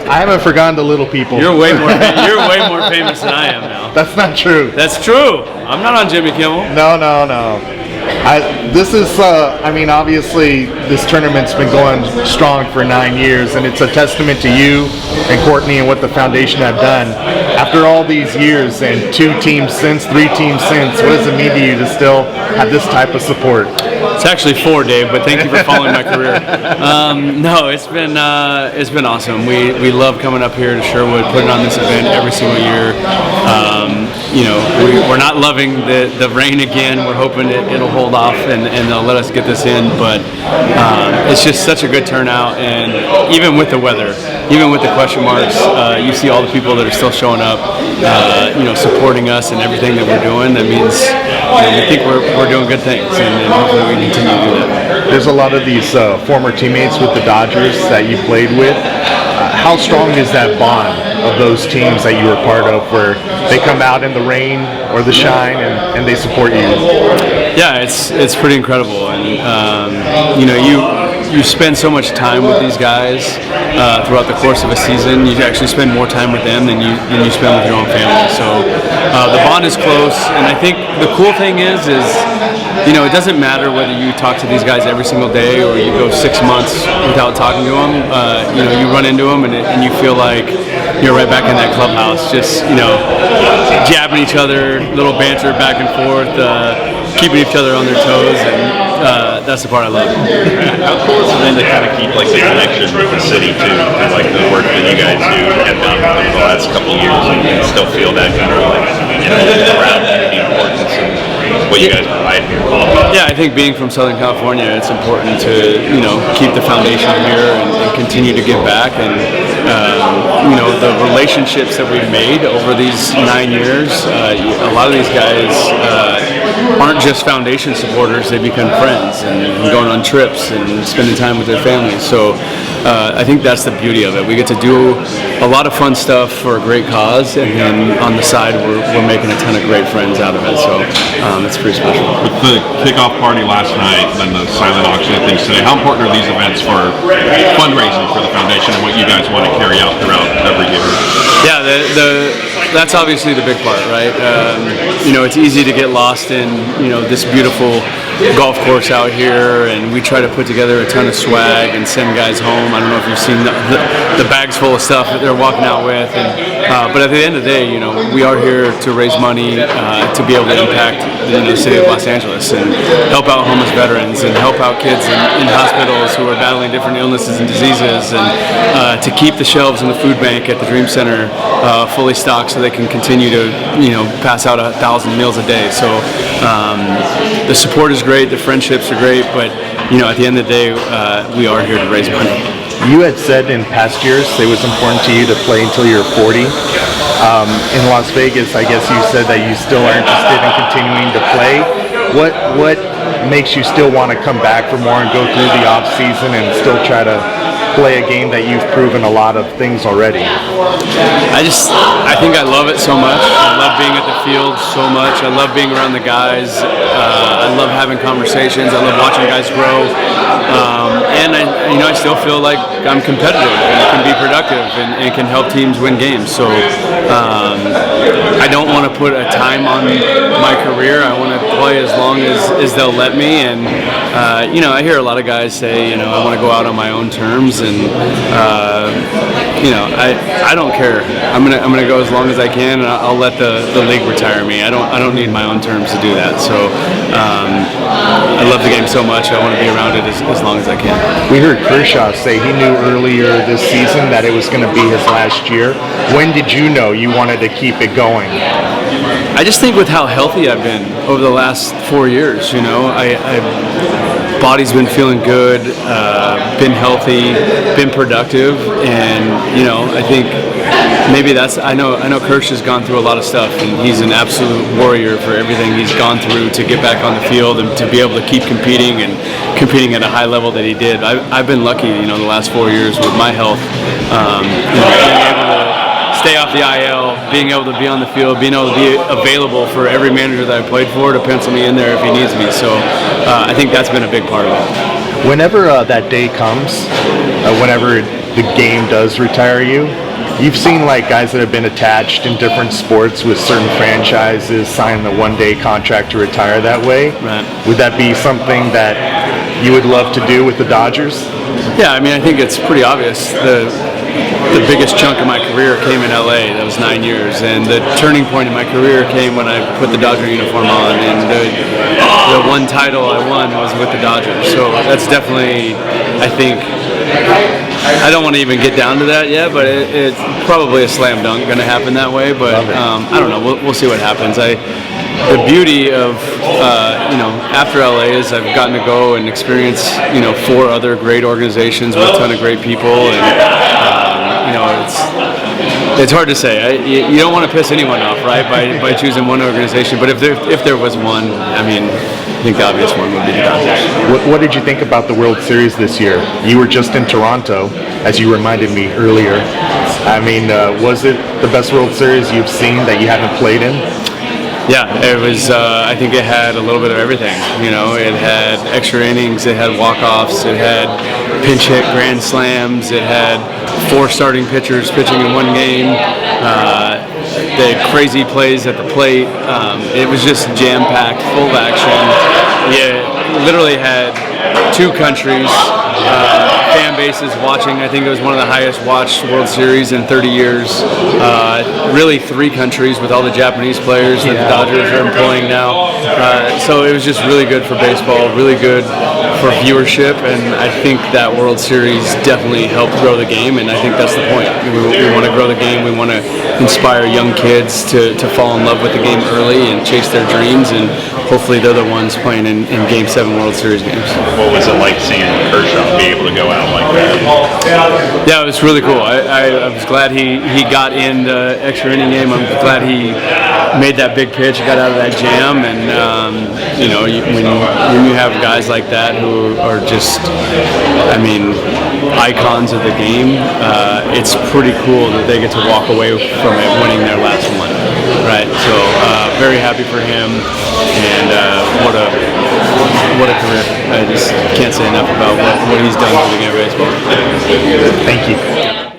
I haven't forgotten the little people. You're way more famous than I am now. That's not true. That's true. I'm not on Jimmy Kimmel. No. This is, obviously this tournament's been going strong for 9 years, and it's a testament to you and Courtney and what the foundation have done. After all these years and 2 teams since, 3 teams since, what does it mean to you to still have this type of support? It's actually 4, Dave, but thank you for following my career. No, it's been awesome. We love coming up here to Sherwood, putting on this event every single year. We're not loving the rain again. We're hoping it'll hold off and they'll let us get this in. But it's just such a good turnout, and even with the weather, even with the question marks, you see all the people that are still showing up, supporting us and everything that we're doing. That means we think we're doing good things, and hopefully we continue to do that. There's a lot of these former teammates with the Dodgers that you played with. How strong is that bond of those teams that you were part of, where they come out in the rain or the shine and they support you? Yeah, it's pretty incredible, and you spend so much time with these guys throughout the course of a season. You actually spend more time with them than you spend with your own family. So the bond is close, and I think the cool thing is it doesn't matter whether you talk to these guys every single day or you go 6 months without talking to them. You run into them and you feel like you're right back in that clubhouse, just jabbing each other, little banter back and forth, keeping each other on their toes, and that's the part I love. How cool is it then to kind of keep the connection with the city too, and the work that you guys do have done for the last couple of years, and still feel that kind of around community importance and what you guys provide here? Yeah, I think being from Southern California, it's important to keep the foundation here and continue to give back, and the relationships that we've made over these 9 years. A lot of these guys aren't just foundation supporters; they become friends and going on trips and spending time with their families. So I think that's the beauty of it. We get to do a lot of fun stuff for a great cause, and then on the side, we're making a ton of great friends out of it. So it's pretty special. With the kickoff party last night and the silent auction and things today, how important are these events for fundraising for the foundation and what you guys want to carry out throughout every year? Yeah, that's obviously the big part, right? It's easy to get lost in this beautiful golf course out here, and we try to put together a ton of swag and send guys home. I don't know if you've seen the bags full of stuff that they're walking out with, but at the end of the day, we are here to raise money to be able to impact the city of Los Angeles and help out homeless veterans and help out kids in hospitals who are battling different illnesses and diseases, and to keep the shelves in the food bank at the Dream Center fully stocked so they can continue to pass out 1,000 meals a day. So the support is great, the friendships are great, but at the end of the day, we are here to raise money. You had said in past years it was important to you to play until you're 40. In Las Vegas, I guess you said that you still are interested in continuing to play. What makes you still want to come back for more and go through the off season and still try to play a game that you've proven a lot of things already? I think I love it so much. I love being at the field so much. I love being around the guys. I love having conversations. I love watching guys grow. And I still feel like I'm competitive and can be productive and can help teams win games. So I don't want to put a time on my career. I want to play as long as they'll let me. And I hear a lot of guys say, I want to go out on my own terms, and I don't care. I'm gonna go as long as I can, and I'll let the league retire me. I don't need my own terms to do that. So I love the game so much. I want to be around it as long as I can. We heard Kershaw say he knew earlier this season that it was going to be his last year. When did you know you wanted to keep it going? I just think with how healthy I've been over the last 4 years, body's been feeling good, been healthy, been productive, and I think maybe I know Kershaw's gone through a lot of stuff, and he's an absolute warrior for everything he's gone through to get back on the field and to be able to keep competing at a high level that he did. I've been lucky, the last 4 years with my health, being able to stay off the IL, being able to be on the field, being able to be available for every manager that I played for to pencil me in there if he needs me. So I think that's been a big part of it. Whenever that day comes, whenever the game does retire you. You've seen like guys that have been attached in different sports with certain franchises sign the one-day contract to retire that way. Right. Would that be something that you would love to do with the Dodgers? Yeah, I mean, I think it's pretty obvious. The biggest chunk of my career came in LA. That was 9 years, and the turning point in my career came when I put the Dodger uniform on, and the one title I won was with the Dodgers. So that's definitely, I think, I don't want to even get down to that yet, but it's probably a slam dunk going to happen that way. But I don't know. We'll see what happens. The beauty of after LA is I've gotten to go and experience 4 other great organizations with a ton of great people, and it's hard to say. You don't want to piss anyone off, right, by choosing one organization. But if there was one, I mean, I think the obvious one would be the Dodgers. What did you think about the World Series this year? You were just in Toronto, as you reminded me earlier. I mean, was it the best World Series you've seen that you haven't played in? Yeah, it was. I think it had a little bit of everything. It had extra innings, it had walk-offs, it had pinch hit grand slams, it had 4 starting pitchers pitching in one game. The crazy plays at the plate. It was just jam-packed, full of action. You literally had 2 countries, fan bases watching. I think it was one of the highest watched World Series in 30 years. Really 3 countries with all the Japanese players that the Dodgers are employing now. So it was just really good for baseball, really good for viewership, and I think that World Series definitely helped grow the game, and I think that's the point. We want to grow the game. We want to inspire young kids to fall in love with the game early and chase their dreams, and hopefully they're the ones playing in Game 7 World Series games. What was it like seeing Kershaw be able to go out like that? Yeah, it was really cool. I was glad he got in the extra inning game. I'm glad he made that big pitch, got out of that jam, and when you have guys like that who are just, I mean, icons of the game, it's pretty cool that they get to walk away from it winning their last one, right? So very happy for him, and what a career. I just can't say enough about what he's done for the game of baseball. Thank you.